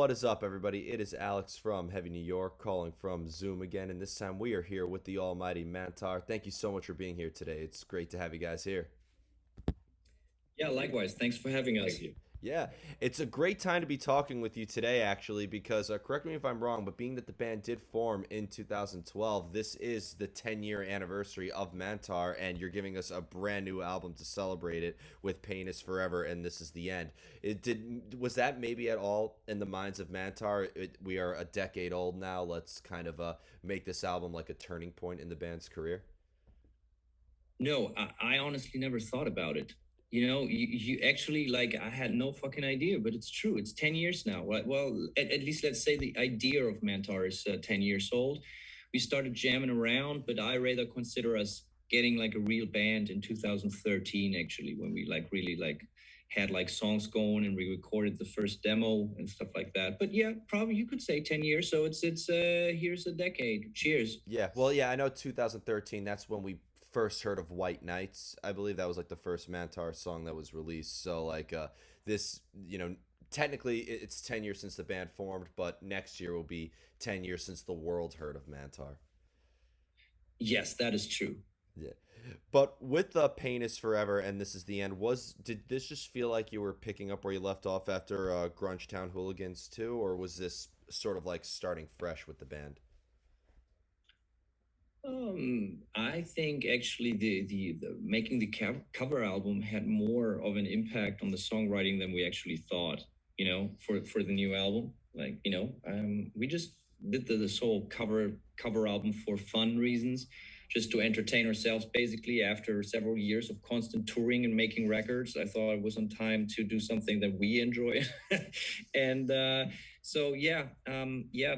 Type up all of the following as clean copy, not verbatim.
What is up, everybody? It is Alex from Heavy New York calling from Zoom again, and this time we are here with the almighty Mantar. Thank you so much for being here today. It's great to have you guys here. Yeah, likewise. Thanks for having us. Yeah, it's a great time to be talking with you today, actually, because correct me if I'm wrong, but being that the band did form in 2012, this is the 10-year anniversary of Mantar, and you're giving us a brand new album to celebrate it with Pain is Forever, and This is the End. Was that maybe at all in the minds of Mantar? We are a decade old now. Let's kind of make this album like a turning point in the band's career. No, I honestly never thought about it. You actually like I had no fucking idea, but it's true. It's 10 years now. Well, at least let's say the idea of Mantar is 10 years old. We started jamming around, but I rather consider us getting like a real band in 2013 actually, when we like really like had like songs going and we recorded the first demo and stuff like that. But yeah, probably you could say 10 years. So it's here's a decade. Cheers. Yeah, well, yeah, I know 2013. That's when we first heard of White Nights. I believe that was like the first Mantar song that was released. So like this, technically it's 10 years since the band formed, but next year will be 10 years since the world heard of Mantar. Yes, that is true. Yeah. But with the Pain is Forever and This is the End, did this just feel like you were picking up where you left off after Grunge Town Hooligans 2, or was this sort of like starting fresh with the band? I think actually the making the cover album had more of an impact on the songwriting than we actually thought. For the new album, we just did this whole cover album for fun reasons, just to entertain ourselves. Basically, after several years of constant touring and making records, I thought it was on time to do something that we enjoy, and so yeah,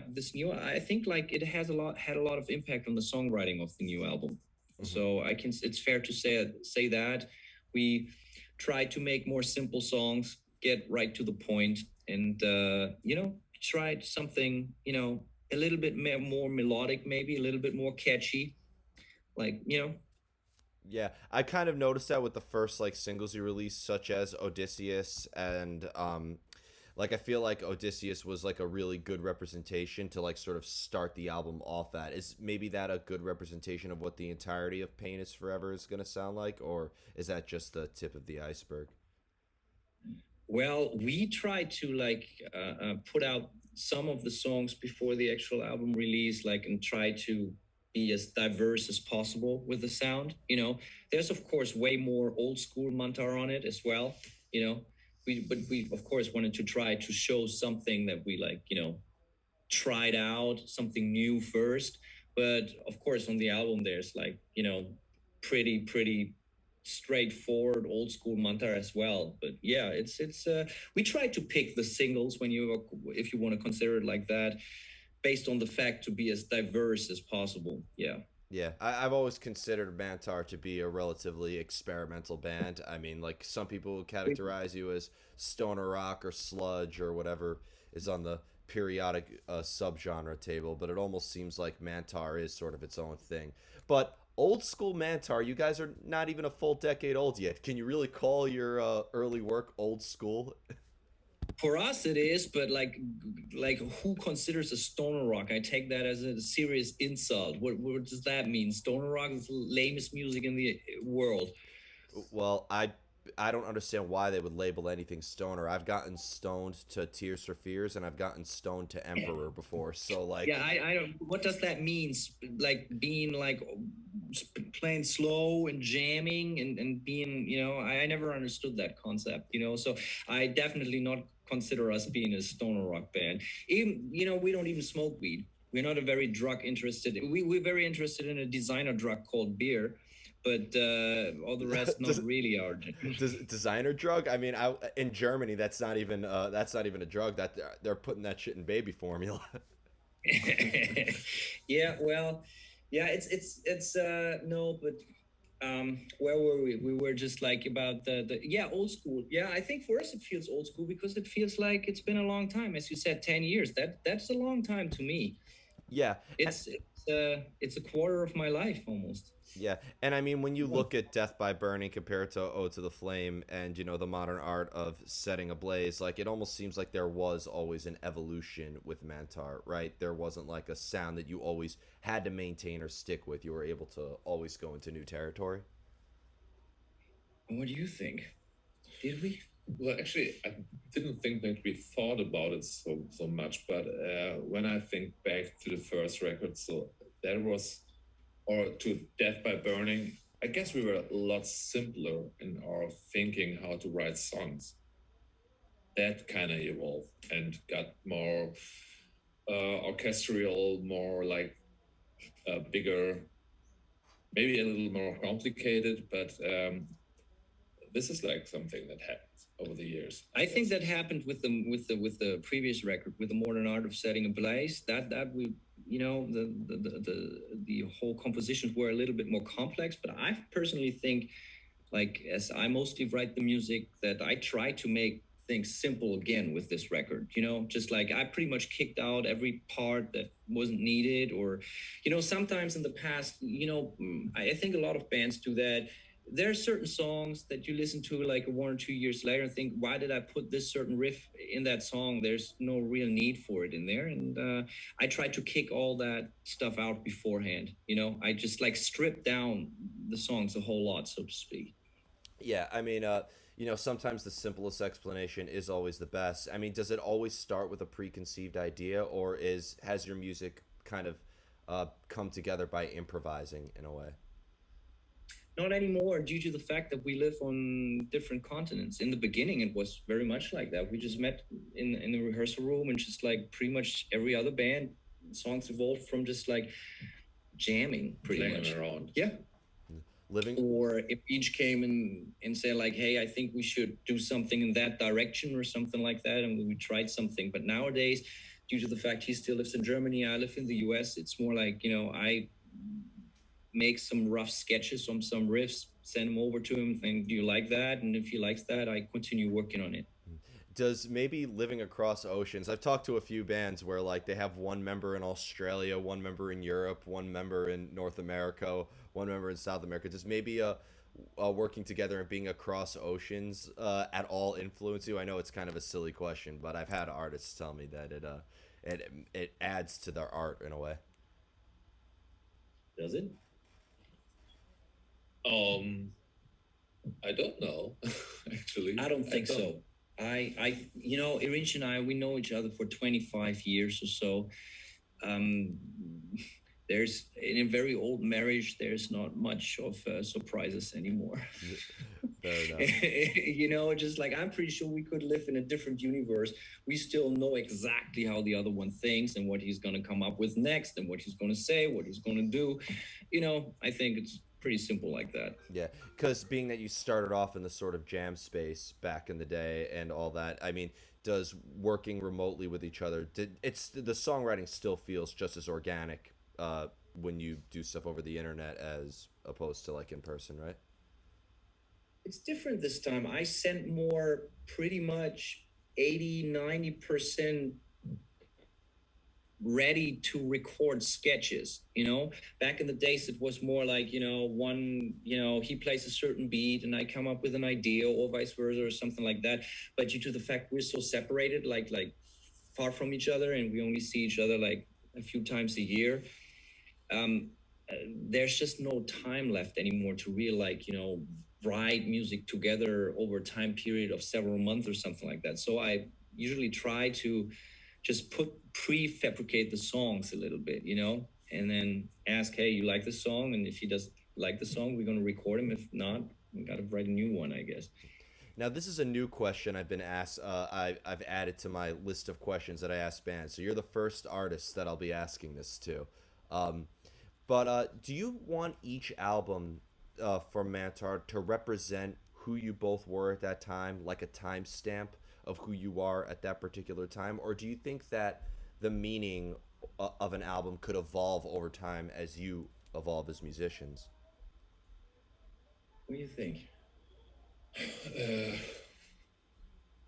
this new I think like it has a lot had a lot of impact on the songwriting of the new album. Hmm. So it's fair to say that we try to make more simple songs, get right to the point, and tried something a little bit more melodic, maybe a little bit more catchy, like. Yeah, I kind of noticed that with the first like singles you released, such as Odysseus, and like I feel like Odysseus was like a really good representation to like sort of start the album off at. Is maybe that a good representation of what the entirety of Pain is Forever is gonna sound like, or is that just the tip of the iceberg? Well, we tried to put out some of the songs before the actual album release, like, and try to be as diverse as possible with the sound. There's of course way more old school Mantar on it as well. You know, we of course wanted to try to show something that we tried out something new first. But of course, on the album, there's pretty straightforward old school Mantar as well. But yeah, it's we try to pick the singles, if you want to consider it like that, based on the fact to be as diverse as possible. Yeah. Yeah, I've always considered Mantar to be a relatively experimental band. I mean, like some people would categorize you as stoner rock or sludge or whatever is on the periodic subgenre table, but it almost seems like Mantar is sort of its own thing. But old school Mantar, you guys are not even a full decade old yet. Can you really call your early work old school? For us it is, but like who considers a stoner rock? I take that as a serious insult. What does that mean? Stoner rock is the lamest music in the world. Well, I don't understand why they would label anything stoner. I've gotten stoned to Tears for Fears, and I've gotten stoned to Emperor before. So Yeah, like, I don't. What does that mean? Like being like playing slow and jamming and being, I never understood that concept. So I definitely not consider us being a stoner rock band. Even, we don't even smoke weed. We're not a very drug interested. We're very interested in a designer drug called beer, but all the rest not does, really are. designer drug. I mean, in Germany, that's not even a drug. That they're putting that shit in baby formula. Yeah, well, yeah, it's no, but where were we? We were just like about the yeah, old school. Yeah, I think for us it feels old school because it feels like it's been a long time. As you said, 10 years. That's a long time to me. Yeah, It's a quarter of my life almost. Yeah, and I mean when you look at Death by Burning compared to Ode to the Flame, and the modern art of setting ablaze, like it almost seems like there was always an evolution with Mantar, right? There wasn't like a sound that you always had to maintain or stick with. You were able to always go into new territory. What do you think? Did we? Well, actually, I didn't think that we thought about it so much, but when I think back to the first record, so that was, or to Death by Burning, I guess we were a lot simpler in our thinking how to write songs. That kind of evolved and got more orchestral, more like bigger, maybe a little more complicated, but this is like something that happens over the years. I think that happened with the previous record, with the modern art of setting ablaze. That we, the whole compositions were a little bit more complex. But I personally think, like, as I mostly write the music, that I try to make things simple again with this record. Just like I pretty much kicked out every part that wasn't needed, or sometimes in the past, I think a lot of bands do that. There are certain songs that you listen to like 1 or 2 years later and think, why did I put this certain riff in that song? There's no real need for it in there. And I try to kick all that stuff out beforehand. I just like strip down the songs a whole lot, so to speak. Yeah, I mean, sometimes the simplest explanation is always the best. I mean, does it always start with a preconceived idea, or has your music kind of come together by improvising in a way? Not anymore, due to the fact that we live on different continents. In the beginning, it was very much like that. We just met in the rehearsal room, and just like pretty much every other band, songs evolved from just like jamming, pretty playing much. around. Yeah. Living. Or if each came and say like, hey, I think we should do something in that direction or something like that, and we tried something. But nowadays, due to the fact he still lives in Germany, I live in the US, it's more like, I make some rough sketches on some riffs, send them over to him, think, do you like that? And if he likes that, I continue working on it. Does maybe living across oceans? I've talked to a few bands where like they have one member in Australia, one member in Europe, one member in North America, one member in South America. Does maybe working together and being across oceans at all influence you? I know it's kind of a silly question, but I've had artists tell me that it adds to their art in a way. Does it? I don't know, actually. I don't think so. Irinch and I, we know each other for 25 years or so. Um, there's in a very old marriage, there's not much of surprises anymore. Fair enough. Just like I'm pretty sure we could live in a different universe. We still know exactly how the other one thinks and what he's going to come up with next and what he's going to say, what he's going to do. I think it's pretty simple like that. Yeah, because being that you started off in the sort of jam space back in the day and all that, I mean, does working remotely with each other, it's the songwriting still feels just as organic when you do stuff over the internet as opposed to like in person, right? It's different this time. I sent more pretty much 80-90% ready to record sketches. Back in the days it was more like, one, he plays a certain beat and I come up with an idea, or vice versa, or something like that. But due to the fact we're so separated, like far from each other, and we only see each other like a few times a year, um there's just no time left anymore to really like, write music together over a time period of several months or something like that. So I usually try to just prefabricate the songs a little bit, and then ask, hey, you like the song? And if he does like the song, we're going to record him. If not, we got to write a new one, I guess. Now, this is a new question I've been asked. I've added to my list of questions that I ask bands. So you're the first artist that I'll be asking this to. But do you want each album from Mantar to represent who you both were at that time, like a timestamp of who you are at that particular time? Or do you think that the meaning of an album could evolve over time as you evolve as musicians? What do you think?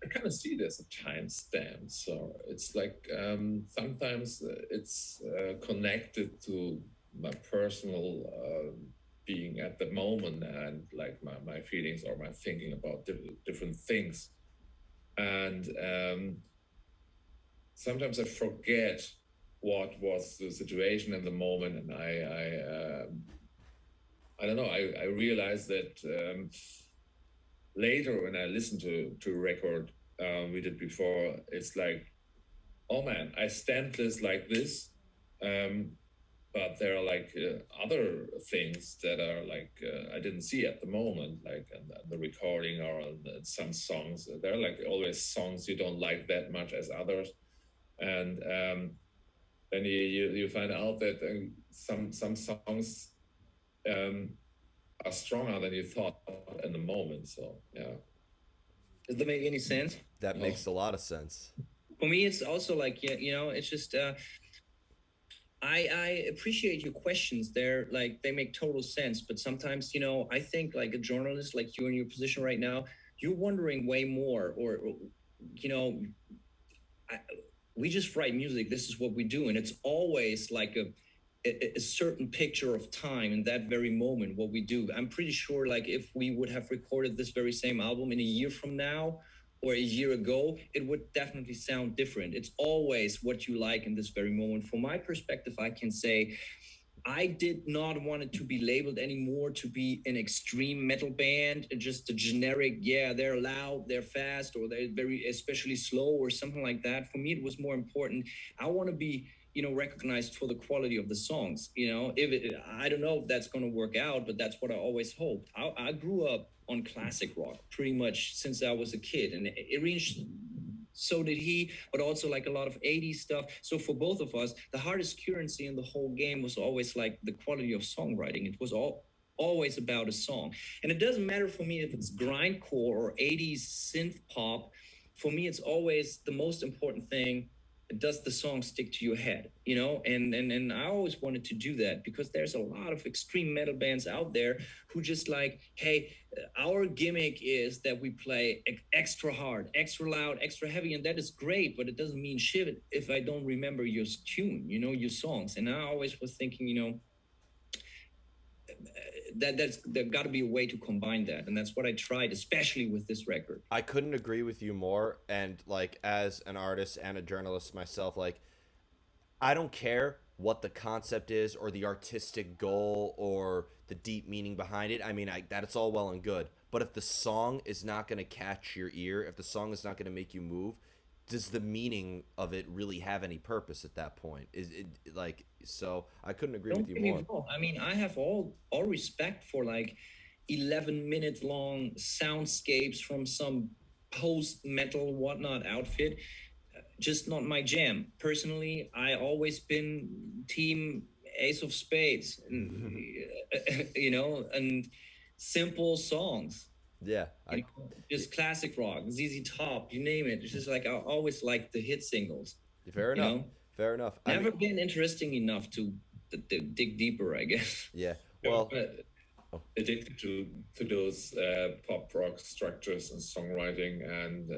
I kind of see it as a timestamp. So it's like sometimes it's connected to my personal being at the moment and like my feelings or my thinking about different things. And sometimes I forget what was the situation in the moment, and I don't know. I realized that later when I listened to a record we did before, it's like, oh man, I stamped this like this, um, but there are like other things that are like I didn't see at the moment, like in the recording or in some songs. There are like always songs you don't like that much as others, and then you find out that some songs um, are stronger than you thought in the moment. So yeah. Does that make any sense? That Oh. makes a lot of sense. For me, it's also like, yeah, it's just I appreciate your questions. They're like, they make total sense. But sometimes, I think like a journalist like you in your position right now, you're wondering way more, or you know, I, we just write music. This is what we do, and it's always like a certain picture of time in that very moment what we do. I'm pretty sure like if we would have recorded this very same album in a year from now or a year ago, it would definitely sound different. It's always what you like in this very moment. From my perspective, I can say I did not want it to be labeled anymore to be an extreme metal band, just a generic, yeah, they're loud, they're fast, or they're very especially slow or something like that. For me, it was more important. I want to be, recognized for the quality of the songs. If I don't know if that's going to work out, but that's what I always hoped. I grew up on classic rock pretty much since I was a kid, and it reached, so did he, but also like a lot of 80s stuff. So for both of us, the hardest currency in the whole game was always like the quality of songwriting. It was always about a song. And it doesn't matter for me if it's grindcore or 80s synth pop. For me, it's always the most important thing. Does the song stick to your head? And I always wanted to do that because there's a lot of extreme metal bands out there who just like, hey, our gimmick is that we play extra hard, extra loud, extra heavy, and that is great, but it doesn't mean shit if I don't remember your tune, your songs. And I always was thinking, there got to be a way to combine that, and that's what I tried, especially with this record. I couldn't agree with you more. And like as an artist and a journalist myself, like I don't care what the concept is or the artistic goal or the deep meaning behind it. I mean, that's all well and good. But if the song is not going to catch your ear, if the song is not going to make you move, does the meaning of it really have any purpose at that point? Is it like so? I couldn't agree Don't with you get me more. wrong. I mean, I have all respect for like 11-minute long soundscapes from some post metal whatnot outfit. Just not my jam. Personally, I always been team Ace of Spades, and, and simple songs. Yeah, Just classic rock, ZZ Top, you name it. It's just like I always like the hit singles. fair You enough. know, Fair enough. I never mean, been interesting enough to dig deeper, I guess. yeah. Yeah, Well, but addicted to those pop rock structures and songwriting, and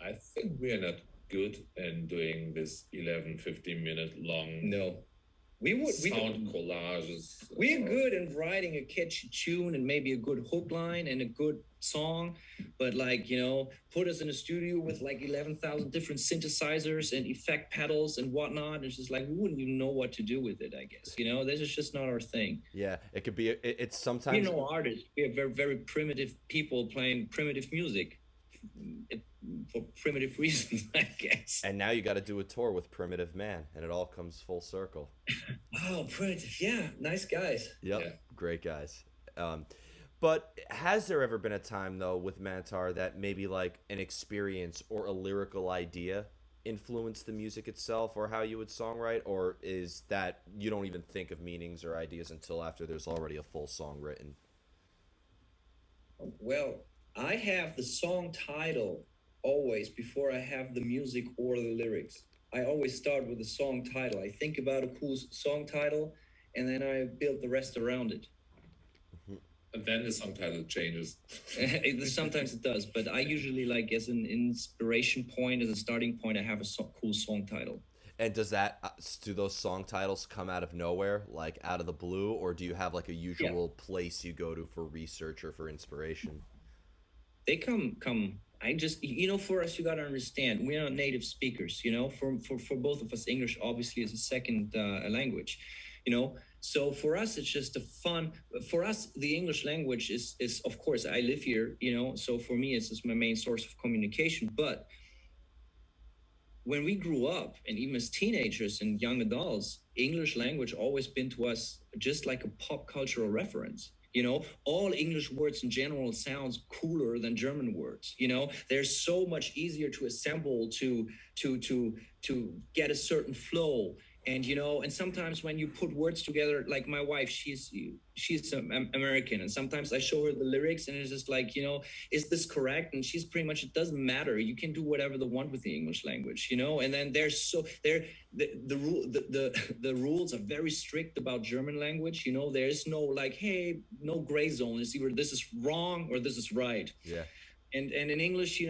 I think we are not good in doing this 11-15 minute long No, we sound collages. we're good in writing a catchy tune and maybe a good hook line and a good song, but like put us in a studio with like 11,000 different synthesizers and effect pedals and whatnot. It's just like we wouldn't even know what to do with it. I guess this is just not our thing. yeah, it could be. It's We're sometimes. no artists. We're very very primitive people playing primitive music. It, for primitive reasons, I guess. And now you got to do a tour with Primitive Man, and it all comes full circle. Oh, primitive. Yeah, nice guys. Yep, Yeah. great guys. But has there ever been a time though with Mantar that maybe like an experience or a lyrical idea influenced the music itself or how you would songwrite, or is that you don't even think of meanings or ideas until after there's already a full song written? Well, I have the song title always before I have the music or the lyrics. I always start with the song title. I think about a cool song title and then I build the rest around it. And then the song title changes. Sometimes it does, but I usually like as an inspiration point, as a starting point, I have a cool song title. And does that do those song titles come out of nowhere, like out of the blue, or do you have like a Yeah, usual place you go to for research or for inspiration? they come. I just, for us, you got to understand, we're not native speakers. For both of us, English obviously is a second language. So for us, it's just a fun. For us, the English language is of course, I live here. So for me, it's just my main source of communication. But when we grew up, and even as teenagers and young adults, English language always been to us just like a pop cultural reference. All English words in general sounds cooler than German words. They're so much easier to assemble, to get a certain flow. And sometimes when you put words together, like my wife, she's American, and sometimes I show her the lyrics, and it's just like, is this correct? And she's pretty much, it doesn't matter. You can do whatever they want with the English language. And then the rules are very strict about German language. There's no like, hey, no gray zone. It's either this is wrong or this is right. Yeah. And in English,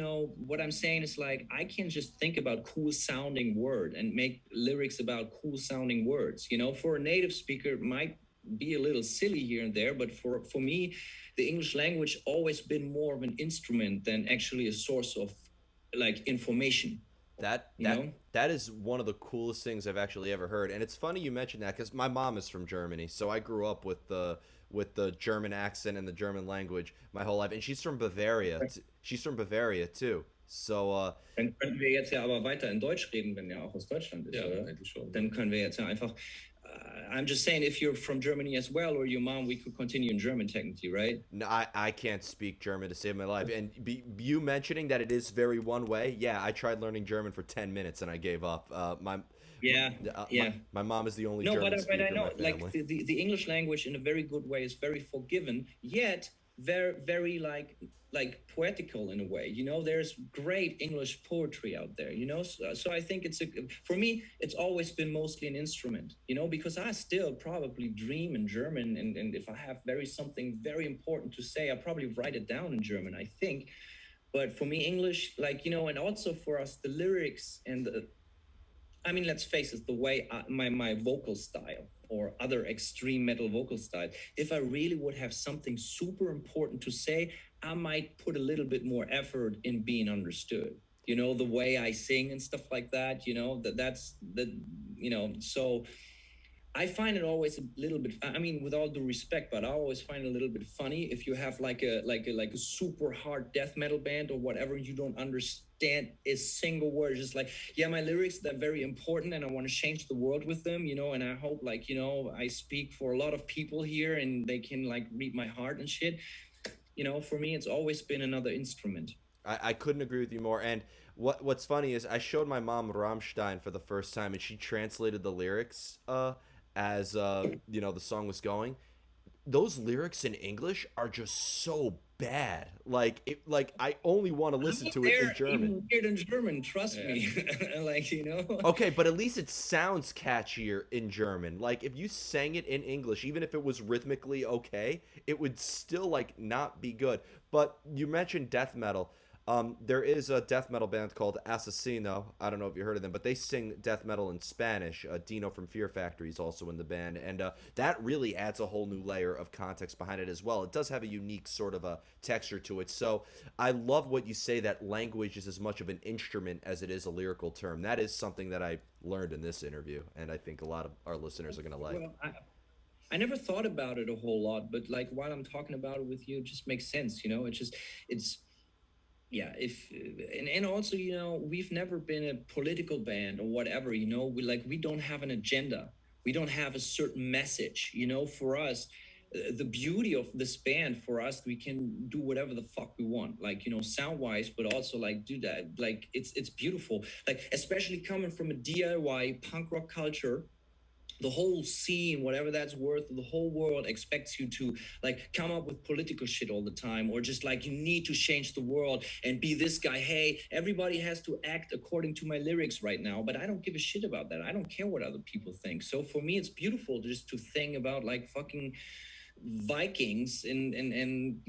what I'm saying is like, I can just think about cool sounding word and make lyrics about cool sounding words. For a native speaker, it might be a little silly here and there, but for me, the English language always been more of an instrument than actually a source of like information. That You that know? that is one of the coolest things I've actually ever heard, and it's funny you mentioned that because my mom is from Germany, so I grew up with the German accent and the German language my whole life, and she's from Bavaria. She's from Bavaria too. So Dann könnten wir jetzt ja aber weiter in Deutsch reden, wenn er auch aus Deutschland ist, Ja, oder? eigentlich schon. Dann können wir jetzt ja einfach. I'm just saying, if you're from Germany as well, or your mom, we could continue in German technically, right? no, I can't speak German to save my life. And you mentioning that it is very one way. Yeah, I tried learning German for 10 minutes and I gave up. Yeah, yeah. My mom is the only No, German but speaker I in know, my like family. the English language in a very good way is very forgiven, yet very like poetical in a way. There's great English poetry out there. So I think for me, it's always been mostly an instrument. Because I still probably dream in German, and if I have something very important to say, I probably write it down in German, I think. But for me, English, like, and also for us, the lyrics and I mean, let's face it, the way my vocal style or other extreme metal vocal style, if I really would have something super important to say, I might put a little bit more effort in being understood. The way I sing and stuff like that, that's the, so I find it always a little bit. I mean, with all due respect, but I always find it a little bit funny if you have like a super hard death metal band or whatever. You don't understand a single word. It's just like, yeah, my lyrics, they're very important, and I want to change the world with them. And I hope, like, I speak for a lot of people here, and they can like read my heart and shit. For me, it's always been another instrument. I couldn't agree with you more. And what's funny is I showed my mom Rammstein for the first time, and she translated the lyrics as the song was going. Those lyrics in English are just so bad. Like I only want to listen to it in They're German. even weird in German, trust me. Like, Okay, but at least it sounds catchier in German. Like if you sang it in English, even if it was rhythmically okay, it would still like not be good. But you mentioned death metal. There is a death metal band called Asesino. I don't know if you heard of them, but they sing death metal in Spanish. Dino from Fear Factory is also in the band, and that really adds a whole new layer of context behind it as well. It does have a unique sort of a texture to it. So I love what you say that language is as much of an instrument as it is a lyrical term. That is something that I learned in this interview, and I think a lot of our listeners are going to like. Well, I never thought about it a whole lot, but like while I'm talking about it with you, it just makes sense. It's yeah. If and also, we've never been a political band or whatever. We don't have an agenda. We don't have a certain message. For us, the beauty of this band, for us, we can do whatever the fuck we want, like, sound wise, but also like do that, like it's beautiful, like especially coming from a DIY punk rock culture. The whole scene, whatever that's worth, the whole world expects you to like come up with political shit all the time, or just like you need to change the world and be this guy. Hey, everybody has to act according to my lyrics right now, but I don't give a shit about that. I don't care what other people think. So for me, it's beautiful just to think about like fucking Vikings and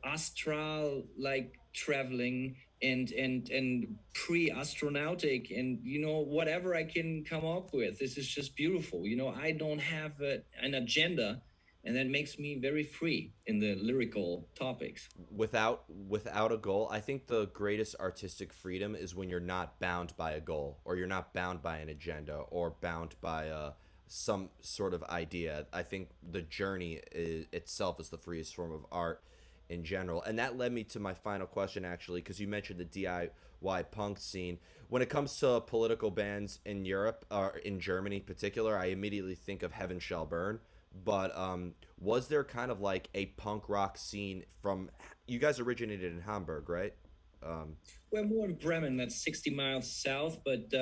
astral like traveling and pre-astronautic, and whatever I can come up with. This is just beautiful. I don't have an agenda, and that makes me very free in the lyrical topics. Without a goal, I think the greatest artistic freedom is when you're not bound by a goal, or you're not bound by an agenda, or bound by some sort of idea. I think the journey itself is the freest form of art in general. And that led me to my final question, actually, because you mentioned the DIY punk scene. When it comes to political bands in Europe, or in Germany in particular, I immediately think of Heaven Shall Burn. But was there kind of like a punk rock scene from? You guys originated in Hamburg, right? Um, We're more in Bremen, that's 60 miles south, but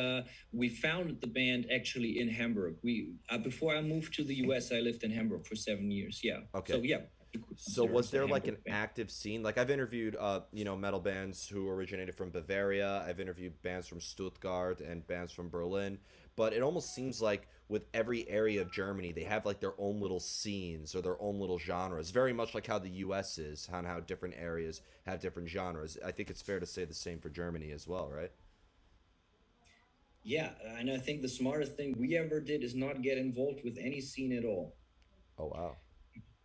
we founded the band actually in Hamburg. We Before I moved to the US, I lived in Hamburg for 7 years. Yeah, so okay. yeah, you could So consider was us a there like Hamburg an band. active scene? Like I've interviewed metal bands who originated from Bavaria. I've interviewed bands from Stuttgart and bands from Berlin, but it almost seems like with every area of Germany, they have like their own little scenes or their own little genres. Very much like how the US is, and how different areas have different genres. I think it's fair to say the same for Germany as well, right? Yeah, and I think the smartest thing we ever did is not get involved with any scene at all. Oh wow.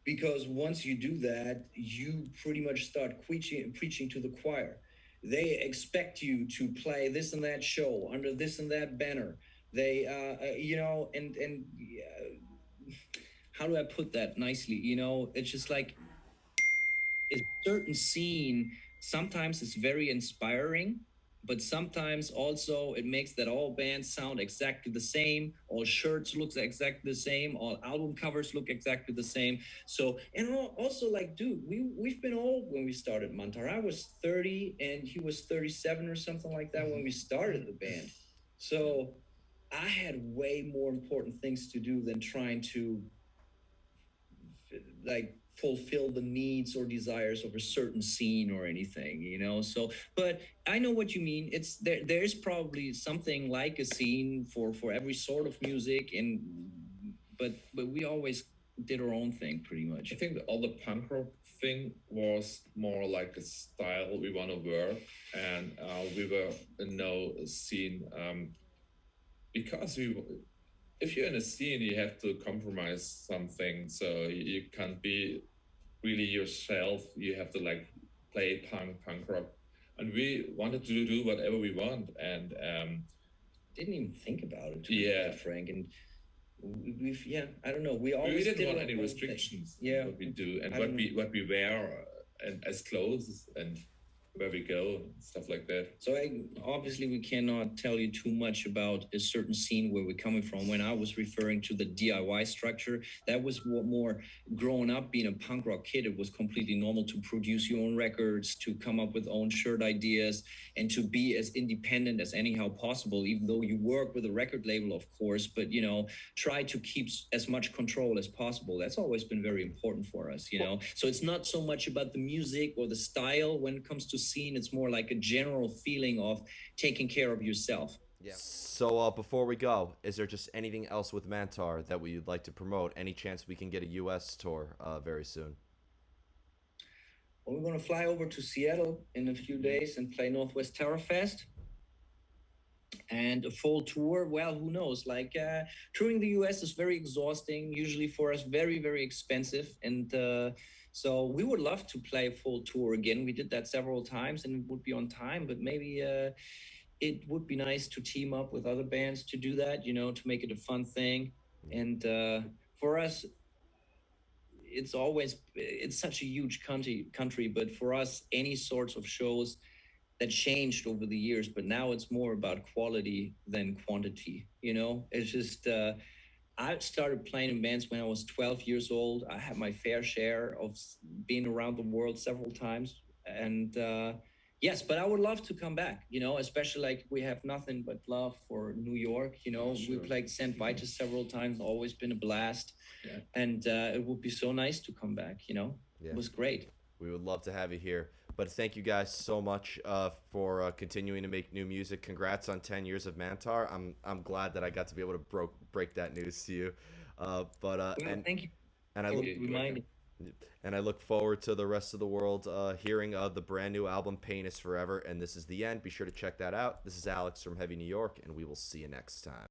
Because once you do that, you pretty much start preaching to the choir. They expect you to play this and that show under this and that banner. They, and how do I put that nicely? It's just like a certain scene. Sometimes it's very inspiring, but sometimes also it makes that all bands sound exactly the same, all shirts look exactly the same, all album covers look exactly the same. So, and also, like, dude, we've been old when we started Mantar. I was 30 and he was 37 or something like that when we started the band. So I had way more important things to do than trying to, like, fulfill the needs or desires of a certain scene or anything. So, but I know what you mean. It's there's probably something like a scene for every sort of music, and but we always did our own thing pretty much. I think all the punk rock thing was more like a style we want to work, and we were in no scene because if you're in a scene, you have to compromise something, so you can't be really yourself. You have to like play punk rock, and we wanted to do whatever we want, and Didn't even think about it, to be yeah, frank. And we've yeah, I don't know. We we always didn't did want our any own thing. restrictions in Yeah, what we do and I what don't we know. what we wear and as clothes and where we go and stuff like that. So obviously we cannot tell you too much about a certain scene where we're coming from. When I was referring to the DIY structure, that was what more growing up being a punk rock kid. It was completely normal to produce your own records, to come up with own shirt ideas, and to be as independent as anyhow possible. Even though you work with a record label, of course, but try to keep as much control as possible. That's always been very important for us. So it's not so much about the music or the style when it comes to scene. It's more like a general feeling of taking care of yourself. Yeah. So before we go, is there just anything else with Mantar that we'd like to promote? Any chance we can get a U.S. tour very soon? Well, we're going to fly over to Seattle in a few days and play Northwest Terror Fest. And a full tour, well, who knows? Like, touring the US is very exhausting, usually for us, very, very expensive. And so we would love to play a full tour again. We did that several times and it would be on time, but maybe it would be nice to team up with other bands to do that, to make it a fun thing. And for us, it's such a huge country, but for us, any sorts of shows that changed over the years, but now it's more about quality than quantity. It's just I started playing in bands when I was 12 years old. I had my fair share of being around the world several times, and yes, but I would love to come back. Especially like we have nothing but love for New York. We played St. Vitus several times, always been a blast, Yeah. and it would be so nice to come back. Yeah. It was great. We would love to have you here. But thank you guys so much for continuing to make new music. Congrats on 10 years of Mantar. I'm glad that I got to be able to break that news to you. But Well, thank you and I for look You're welcome. reminding. And I look forward to the rest of the world hearing of the brand new album Pain is Forever. And this is the end. Be sure to check that out. This is Alex from Heavy New York, and we will see you next time.